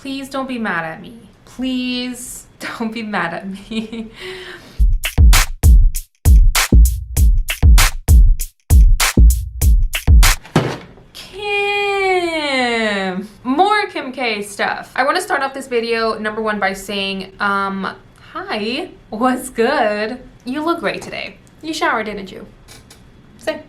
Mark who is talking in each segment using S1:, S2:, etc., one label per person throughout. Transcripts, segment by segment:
S1: Please don't be mad at me. Please don't be mad at me. More Kim K stuff. I want to start off this video, number one, by saying, hi, what's good? You look great today. You showered, didn't you? Say.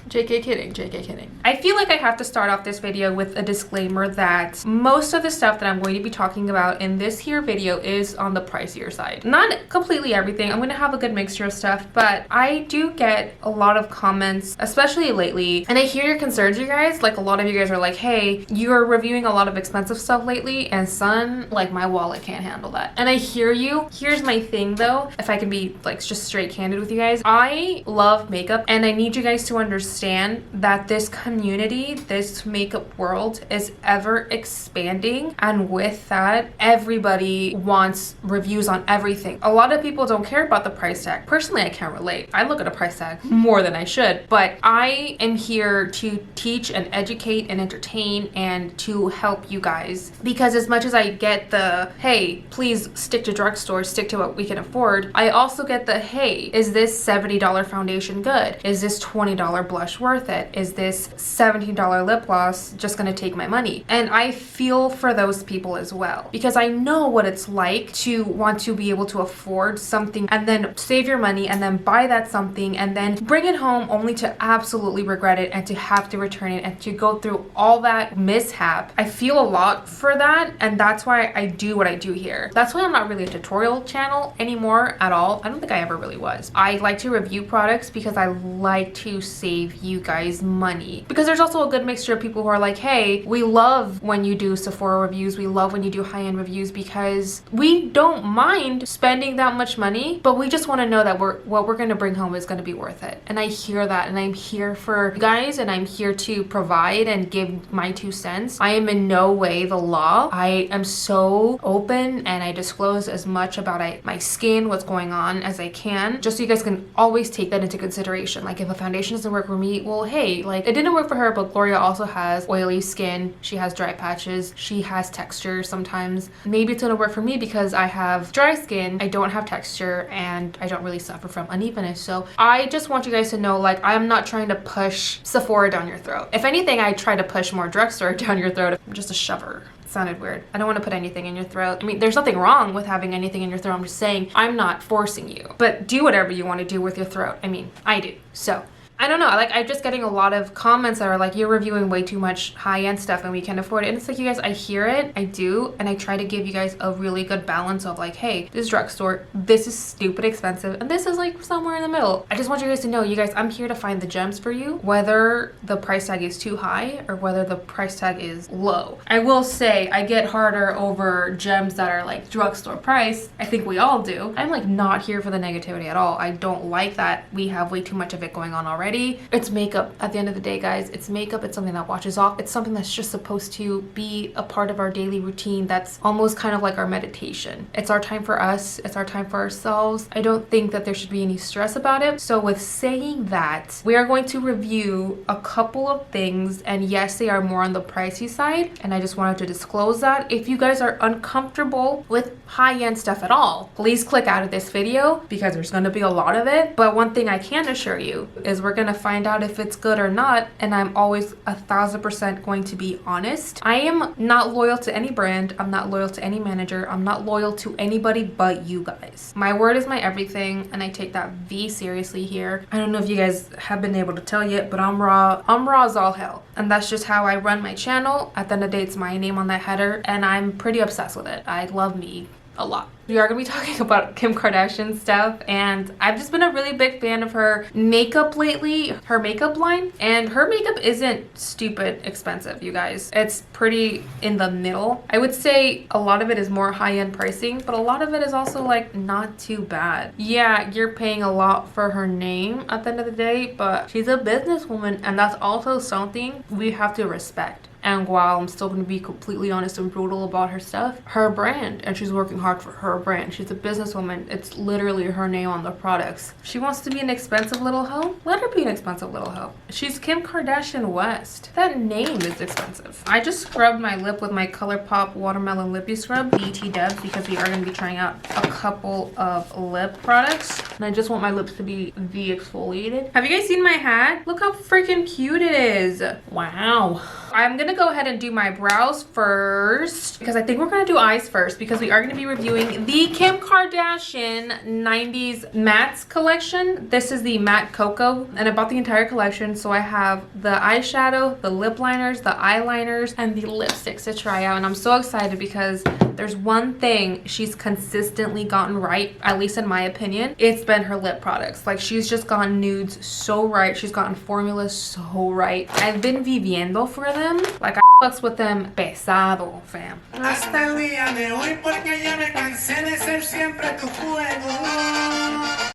S1: JK kidding, JK kidding. I feel like I have to start off this video with a disclaimer that most of the stuff that I'm going to be talking about in this here video is on the pricier side. Not completely everything. I'm going to have a good mixture of stuff, but I do get a lot of comments, especially lately, and I hear your concerns, you guys. Like, a lot of you guys are like, hey, you're reviewing a lot of expensive stuff lately, and son, like, my wallet can't handle that. And I hear you. Here's my thing though, if I can be like just straight candid with you guys. I love makeup, and I need you guys to understand that this community, this makeup world is ever expanding, and with that, everybody wants reviews on everything. A lot of people don't care about the price tag. Personally, I can't relate. I look at a price tag more than I should, but I am here to teach and educate and entertain and to help you guys, because as much as I get the, hey, please stick to drugstores, stick to what we can afford, I also get the, hey, is this $70 foundation good? Is this $20 blush worth it? Is this $17 lip gloss just gonna take my money? And I feel for those people as well, because I know what it's like to want to be able to afford something and then save your money and then buy that something and then bring it home only to absolutely regret it and to have to return it and to go through all that mishap. I feel a lot for that, and that's why I do what I do here. That's why I'm not really a tutorial channel anymore at all. I don't think I ever really was. I like to review products because I like to save you guys money, because there's also a good mixture of people who are like, hey, we love when you do Sephora reviews, we love when you do high-end reviews, because we don't mind spending that much money, but we just want to know that what we're going to bring home is going to be worth it. And I hear that, and I'm here for you guys, and I'm here to provide and give my 2 cents. I am in no way the law. I am so open, and I disclose as much about my skin, what's going on, as I can, just so you guys can always take that into consideration. Like, if a foundation doesn't work for me, well, hey, like, it didn't work for her, but Gloria also has oily skin, she has dry patches, she has texture sometimes. Maybe it's gonna work for me because I have dry skin, I don't have texture, and I don't really suffer from unevenness. So I just want you guys to know, like, I'm not trying to push Sephora down your throat. If anything, I try to push more drugstore down your throat. I'm just a shover. Sounded weird. I don't want to put anything in your throat. I mean, there's nothing wrong with having anything in your throat. I'm just saying I'm not forcing you, but do whatever you want to do with your throat. I mean, I do. So I don't know, like, I'm just getting a lot of comments that are like, you're reviewing way too much high-end stuff and we can't afford it. And it's like, you guys, I hear it, I do, and I try to give you guys a really good balance of like, hey, this drugstore, this is stupid expensive, and this is like somewhere in the middle. I just want you guys to know, you guys, I'm here to find the gems for you, whether the price tag is too high or whether the price tag is low. I will say, I get harder over gems that are like drugstore price. I think we all do. I'm like not here for the negativity at all. I don't like that we have way too much of it going on already. It's makeup at the end of the day, guys. It's makeup. It's something that washes off. It's something that's just supposed to be a part of our daily routine. That's almost kind of like our meditation. It's our time for us. It's our time for ourselves. I don't think that there should be any stress about it. So with saying that, we are going to review a couple of things, and yes, they are more on the pricey side, and I just wanted to disclose that. If you guys are uncomfortable with high-end stuff at all, please click out of this video, because there's going to be a lot of it. But one thing I can assure you is we're gonna find out if it's good or not, and I'm always 1000% going to be honest. I am not loyal to any brand. I'm not loyal to any manager. I'm not loyal to anybody but you guys. My word is my everything, and I take that V seriously here. I don't know if you guys have been able to tell yet, but I'm raw. I'm raw as all hell, and that's just how I run my channel. At the end of the day, it's my name on that header, and I'm pretty obsessed with it. I love me a lot. We are going to be talking about Kim Kardashian stuff, and I've just been a really big fan of her makeup lately, her makeup line, and her makeup isn't stupid expensive, you guys. It's pretty in the middle. I would say a lot of it is more high-end pricing, but a lot of it is also like not too bad. Yeah, you're paying a lot for her name at the end of the day, but she's a businesswoman, and that's also something we have to respect. And while I'm still going to be completely honest and brutal about her stuff, her brand, and she's working hard for her brand. She's a businesswoman. It's literally her name on the products. She wants to be an expensive little hoe. Let her be an expensive little hoe. She's Kim Kardashian West. That name is expensive. I just scrubbed my lip with my Colourpop Watermelon Lippie Scrub, BT Dubs, because we are going to be trying out a couple of lip products. And I just want my lips to be de-exfoliated. Have you guys seen my hat? Look how freaking cute it is. Wow. I'm gonna go ahead and do my brows first because I think we're gonna do eyes first because we are gonna be reviewing the Kim Kardashian 90s Mattes Collection. This is the matte cocoa, and I bought the entire collection, so I have the eyeshadow, the lip liners, the eyeliners, and the lipsticks to try out. And I'm so excited because there's one thing she's consistently gotten right, at least in my opinion. It's been her lip products. Like, she's just gotten nudes so right. She's gotten formulas so right. I've been viviendo for them. Like, I fucks with them pesado, fam. Hasta el día de hoy porque ya me cansé de ser siempre tu juego.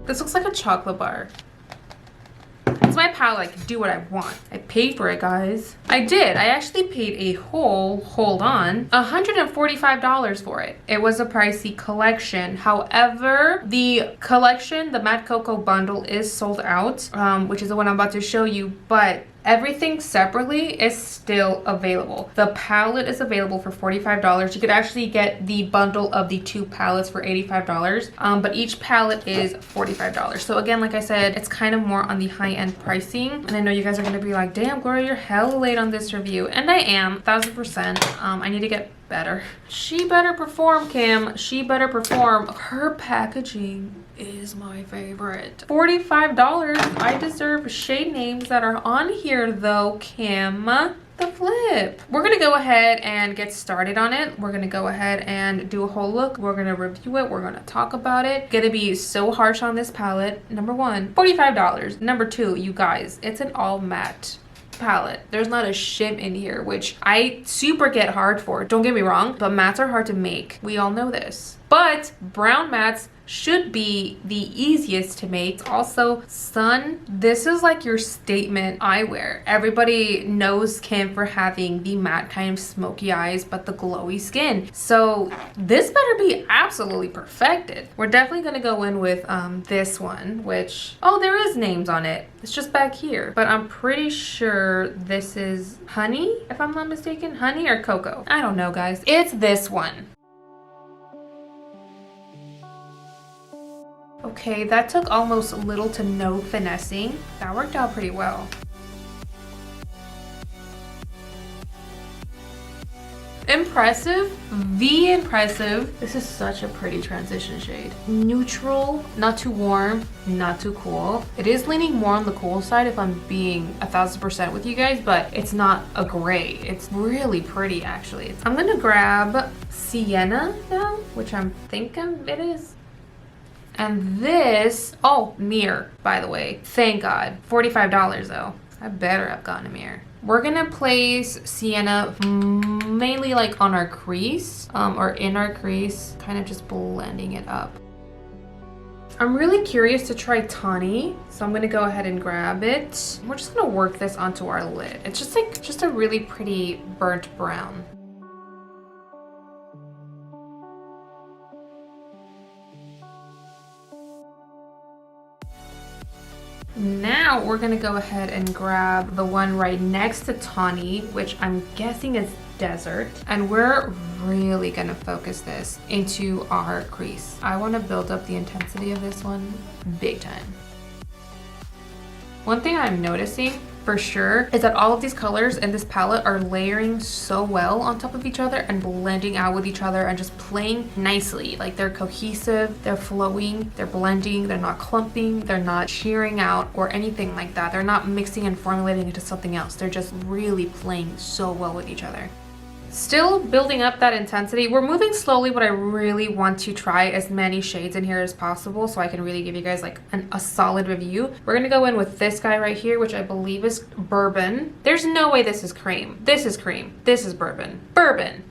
S1: This looks like a chocolate bar. It's my palette. I can do what I want. I paid for it, guys. I did. I actually paid a whole, hold on, $145 for it. It was a pricey collection. However, the collection, the matte cocoa bundle, is sold out, which is the one I'm about to show you, but everything separately is still available. The palette is available for $45. You could actually get the bundle of the 2 palettes for $85, but each palette is $45. So again, like I said, it's kind of more on the high-end pricing. And I know you guys are gonna be like, damn, Gloria, you're hella late on this review. And I am, 1000%. I need to get better. She better perform, Kim. She better perform. Her packaging is my favorite. $45. I deserve shade names that are on here though, Kim. The flip. We're gonna go ahead and get started on it. We're gonna go ahead and do a whole look. We're gonna review it. We're gonna talk about it. Gonna be so harsh on this palette. Number one, $45. Number two, you guys, it's an all matte palette. There's not a shim in here, which I super get hard for. Don't get me wrong, but mattes are hard to make. We all know this. But brown mattes should be the easiest to make. Also, sun, this is like your statement eyewear. Everybody knows Kim for having the matte kind of smoky eyes, but the glowy skin. So this better be absolutely perfected. We're definitely gonna go in with this one, which, oh, there is names on it. It's just back here. But I'm pretty sure this is honey, if I'm not mistaken. Honey or cocoa? I don't know, guys. It's this one. Okay, that took almost little to no finessing. That worked out pretty well. Impressive, impressive. This is such a pretty transition shade. Neutral, not too warm, not too cool. It is leaning more on the cool side if I'm being 1000% with you guys, but it's not a gray. It's really pretty actually. I'm gonna grab Sienna now, which I'm thinking it is. And this, oh, mirror, by the way. Thank God. $45 though. I better have gotten a mirror. We're gonna place Sienna mainly like on our crease, or in our crease, kind of just blending it up. I'm really curious to try Tawny, so I'm gonna go ahead and grab it. We're just gonna work this onto our lid. It's just a really pretty burnt brown. Now we're gonna go ahead and grab the one right next to Tawny, which I'm guessing is Desert. And we're really gonna focus this into our crease. I wanna build up the intensity of this one big time. One thing I'm noticing for sure is that all of these colors in this palette are layering so well on top of each other and blending out with each other and just playing nicely. Like they're cohesive, they're flowing, they're blending, they're not clumping, they're not shearing out or anything like that. They're not mixing and formulating into something else. They're just really playing so well with each other. Still building up that intensity. We're moving slowly, but I really want to try as many shades in here as possible so I can really give you guys like a solid review. We're gonna go in with this guy right here, which I believe is bourbon. There's no way this is cream. This is cream. This is bourbon. Bourbon.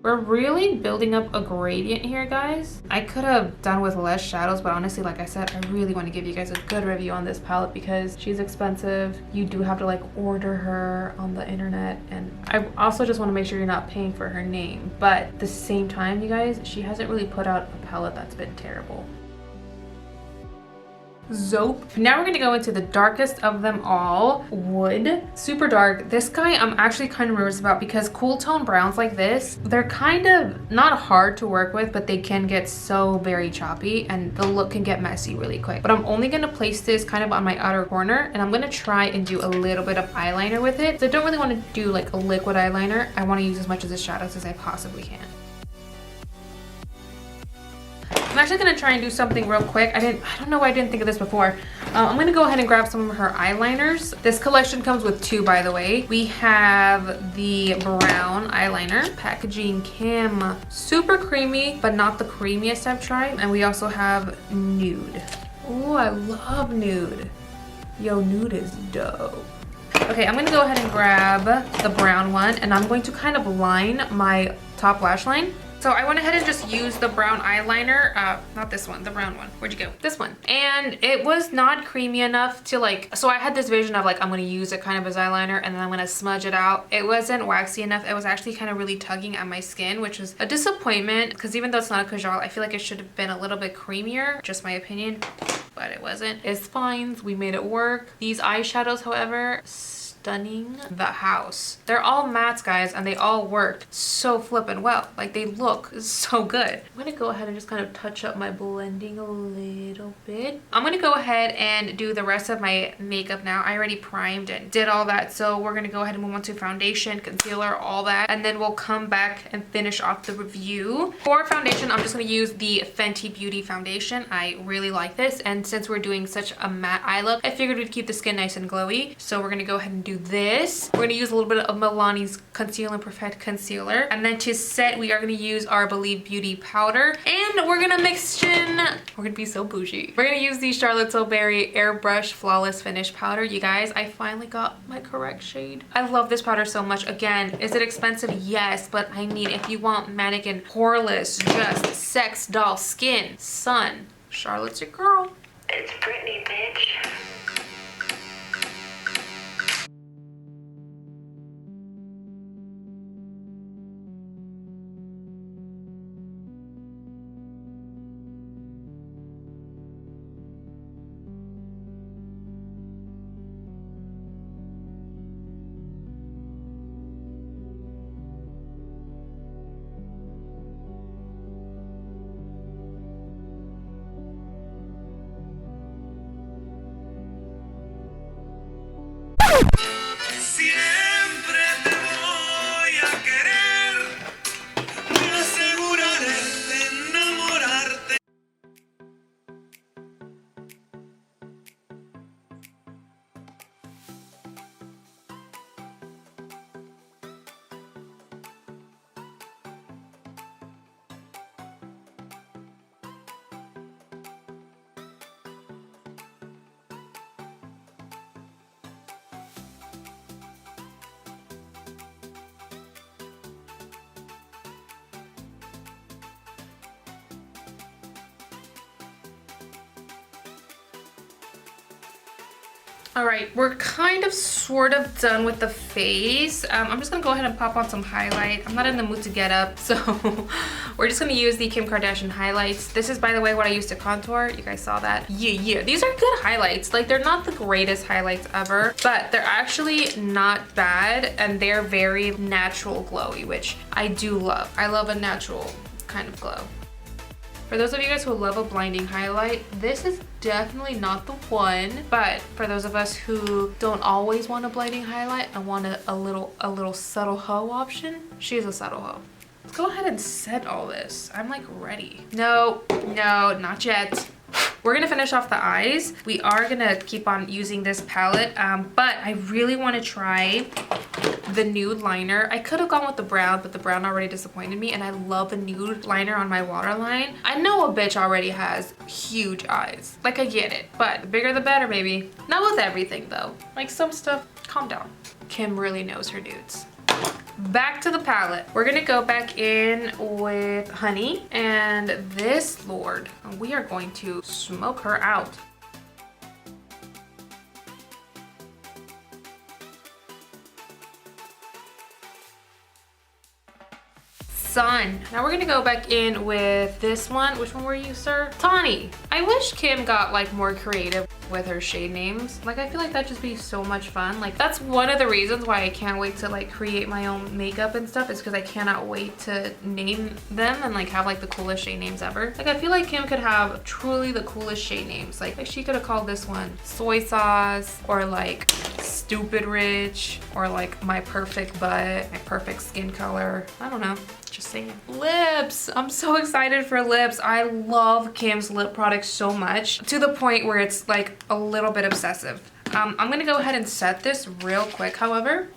S1: We're really building up a gradient here, guys. I could have done with less shadows, but honestly, like I said, I really want to give you guys a good review on this palette because she's expensive. You do have to like order her on the internet, and I also just want to make sure you're not paying for her name. But at the same time, you guys, she hasn't really put out a palette that's been terrible. Zope. Now we're gonna go into the darkest of them all, Wood. Super dark. This guy I'm actually kind of nervous about because cool tone browns like this, they're kind of not hard to work with, but they can get so very choppy and the look can get messy really quick. But I'm only gonna place this kind of on my outer corner, and I'm gonna try and do a little bit of eyeliner with it. So I don't really want to do like a liquid eyeliner. I want to use as much of the shadows as I possibly can. I'm actually gonna try and do something real quick. I don't know why I didn't think of this before. I'm gonna go ahead and grab some of her eyeliners. This collection comes with two, by the way. We have the brown eyeliner, packaging Kim. Super creamy, but not the creamiest I've tried. And we also have Nude. Oh, I love Nude. Yo, Nude is dope. Okay, I'm gonna go ahead and grab the brown one, and I'm going to kind of line my top lash line. So I went ahead and just used the brown eyeliner, not this one, the brown one. Where'd you go? This one. And it was not creamy enough to like, so I had this vision of like, I'm gonna use it kind of as eyeliner and then I'm gonna smudge it out. It wasn't waxy enough. It was actually kind of really tugging at my skin, which was a disappointment because even though it's not a kajal, I feel like it should have been a little bit creamier, just my opinion, but it wasn't. It's fine, we made it work. These eyeshadows, however, stunning the house. They're all mattes, guys, and they all worked so flippin' well. Like they look so good. I'm gonna go ahead and just kind of touch up my blending a little bit. I'm gonna go ahead and do the rest of my makeup now. I already primed and did all that, so we're gonna go ahead and move on to foundation, concealer, all that, and then we'll come back and finish off the review. For foundation, I'm just gonna use the Fenty Beauty foundation. I really like this, and since we're doing such a matte eye look, I figured we'd keep the skin nice and glowy. So we're gonna go ahead and do this. We're gonna use a little bit of Milani's Conceal and Perfect concealer, and then to set we are gonna use our Believe Beauty powder, and we're gonna mix in, we're gonna be so bougie, we're gonna use the Charlotte Tilbury Airbrush Flawless Finish powder. You guys, I finally got my correct shade. I love this powder so much. Again, is it expensive? Yes, but I mean, if you want mannequin poreless, just sex doll skin, son, Charlotte's your girl.
S2: It's Britney, bitch.
S1: All right, we're kind of sort of done with the face. I'm just gonna go ahead and pop on some highlight. I'm not in the mood to get up, so we're just gonna use the Kim Kardashian highlights. This is, by the way, what I used to contour. You guys saw that? Yeah. These are good highlights. Like, they're not the greatest highlights ever, but they're actually not bad, and they're very natural glowy, which I do love. I love a natural kind of glow. For those of you guys who love a blinding highlight, this is definitely not the one. But for those of us who don't always want a blinding highlight and want a little subtle hoe option, she's a subtle hoe. Let's go ahead and set all this. I'm like ready. No, not yet. We're gonna finish off the eyes. We are gonna keep on using this palette, but I really want to try the nude liner. I could have gone with the brown, but the brown already disappointed me, and I love a nude liner on my waterline. I know a bitch already has huge eyes. Like, I get it, but the bigger the better, baby. Not with everything though. Like some stuff, calm down. Kim really knows her nudes. Back to the palette. We're gonna go back in with Honey, and this lord, we are going to smoke her out. Sun. Now we're gonna go back in with this one. Which one were you, sir? Tawny. I wish Kim got like more creative with her shade names. Like, I feel like that'd just be so much fun. Like, that's one of the reasons why I can't wait to like create my own makeup and stuff, is because I cannot wait to name them and like have like the coolest shade names ever. Like, I feel like Kim could have truly the coolest shade names. Like she could have called this one Soy Sauce, or like Stupid Rich, or like My Perfect Butt, My Perfect Skin Color. I don't know. Just saying. Lips. I'm so excited for lips. I love Kim's lip products so much, to the point where it's like a little bit obsessive. I'm gonna go ahead and set this real quick, however.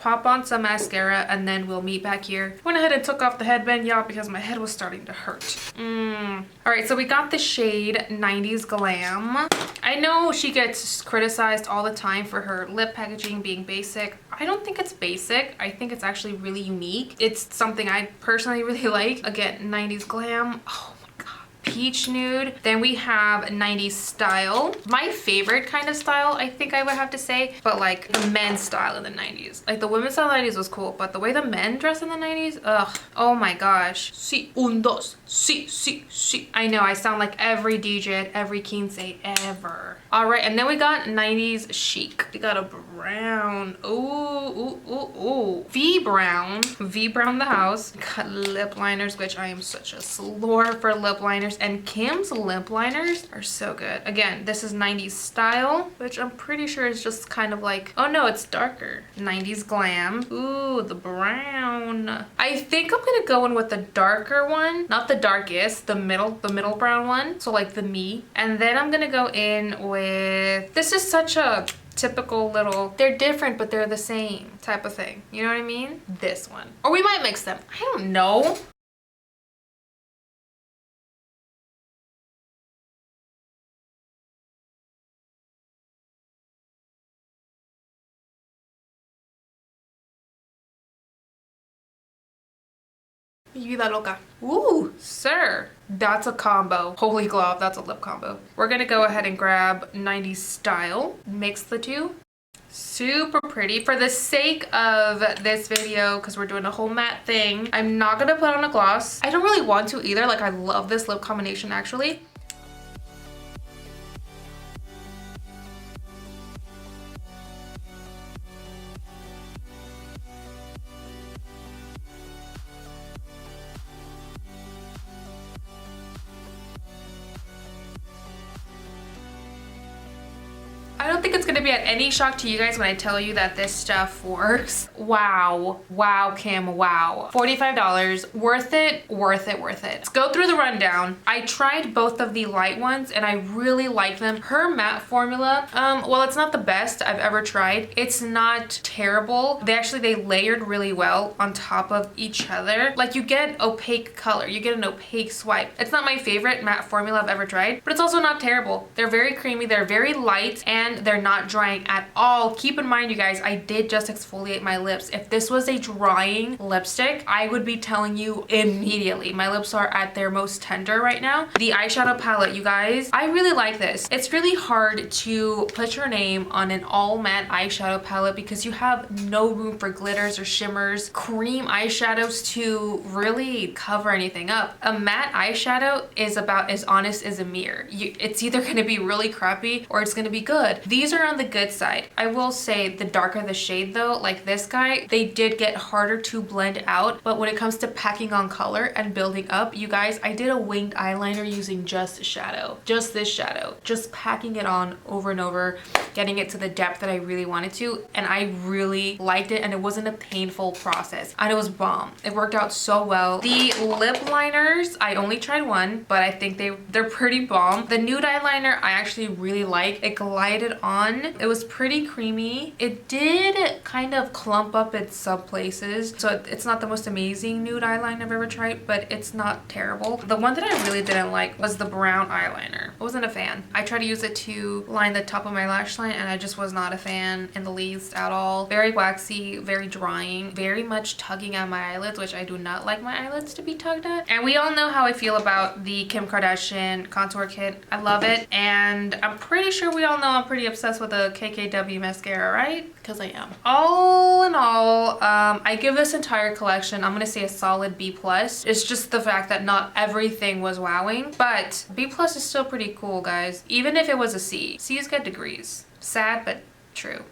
S1: Pop on some mascara, and then we'll meet back here. Went ahead and took off the headband, y'all, because my head was starting to hurt. All right, so we got the shade 90s Glam. I know she gets criticized all the time for her lip packaging being basic. I don't think it's basic. I think it's actually really unique. It's something I personally really like. Again, 90s Glam. Oh, peach nude. Then we have 90s style. My favorite kind of style, I think I would have to say, but like the men's style in the 90s. Like the women's style in the 90s was cool, but the way the men dress in the 90s, ugh. Oh my gosh. Si, un, dos. Si. I know I sound like every DJ at every quince ever. All right, and then we got 90s chic. We got a brown. Ooh. V brown the house. Got lip liners, which I am such a slore for lip liners. And Kim's lip liners are so good. Again, this is 90s style, which I'm pretty sure is just kind of like, oh no, it's darker. 90s Glam. Ooh, the brown. I think I'm gonna go in with the darker one, not the darkest, the middle brown one. So like the me. And then I'm gonna go in with, this is such a typical little, they're different but they're the same type of thing. You know what I mean? This one. Or we might mix them. I don't know. Mi vida loca. Ooh, sir. That's a combo. Holy glove, that's a lip combo. We're gonna go ahead and grab 90s style. Mix the two. Super pretty. For the sake of this video, because we're doing a whole matte thing, I'm not gonna put on a gloss. I don't really want to either. Like, I love this lip combination actually. I don't think it's gonna be at any shock to you guys when I tell you that this stuff works. Wow, Kim, wow. $45, worth it. Let's go through the rundown. I tried both of the light ones and I really like them. Her matte formula, well, it's not the best I've ever tried. It's not terrible. They layered really well on top of each other. Like, you get opaque color, you get an opaque swipe. It's not my favorite matte formula I've ever tried, but it's also not terrible. They're very creamy, they're very light, and they're not drying at all. Keep in mind, you guys, I did just exfoliate my lips. If this was a drying lipstick, I would be telling you immediately. My lips are at their most tender right now. The eyeshadow palette, you guys, I really like this. It's really hard to put your name on an all matte eyeshadow palette because you have no room for glitters or shimmers, cream eyeshadows to really cover anything up. A matte eyeshadow is about as honest as a mirror. It's either going to be really crappy or it's going to be good. These are on the good side. I will say the darker the shade though, like this guy, they did get harder to blend out. But when it comes to packing on color and building up, you guys, I did a winged eyeliner using just shadow, just this shadow, just packing it on over and over, getting it to the depth that I really wanted to. And I really liked it, and it wasn't a painful process, and it was bomb. It worked out so well. The lip liners, I only tried one, but I think they're pretty bomb. The nude eyeliner I actually really like. It glided on. It was pretty creamy. It did kind of clump up in some places, so it's not the most amazing nude eyeliner I've ever tried, but it's not terrible. The one that I really didn't like was the brown eyeliner. I wasn't a fan. I tried to use it to line the top of my lash line, and I just was not a fan in the least at all. Very waxy, very drying, very much tugging at my eyelids, which I do not like my eyelids to be tugged at. And we all know how I feel about the Kim Kardashian contour kit. I love it, and I'm pretty sure we all know I'm pretty obsessed with the KKW mascara, right? Because I am. All in all, I give this entire collection, I'm gonna say a solid B+. It's just the fact that not everything was wowing, but B+ is still pretty cool, guys. Even if it was a C. C's get degrees. Sad, but true.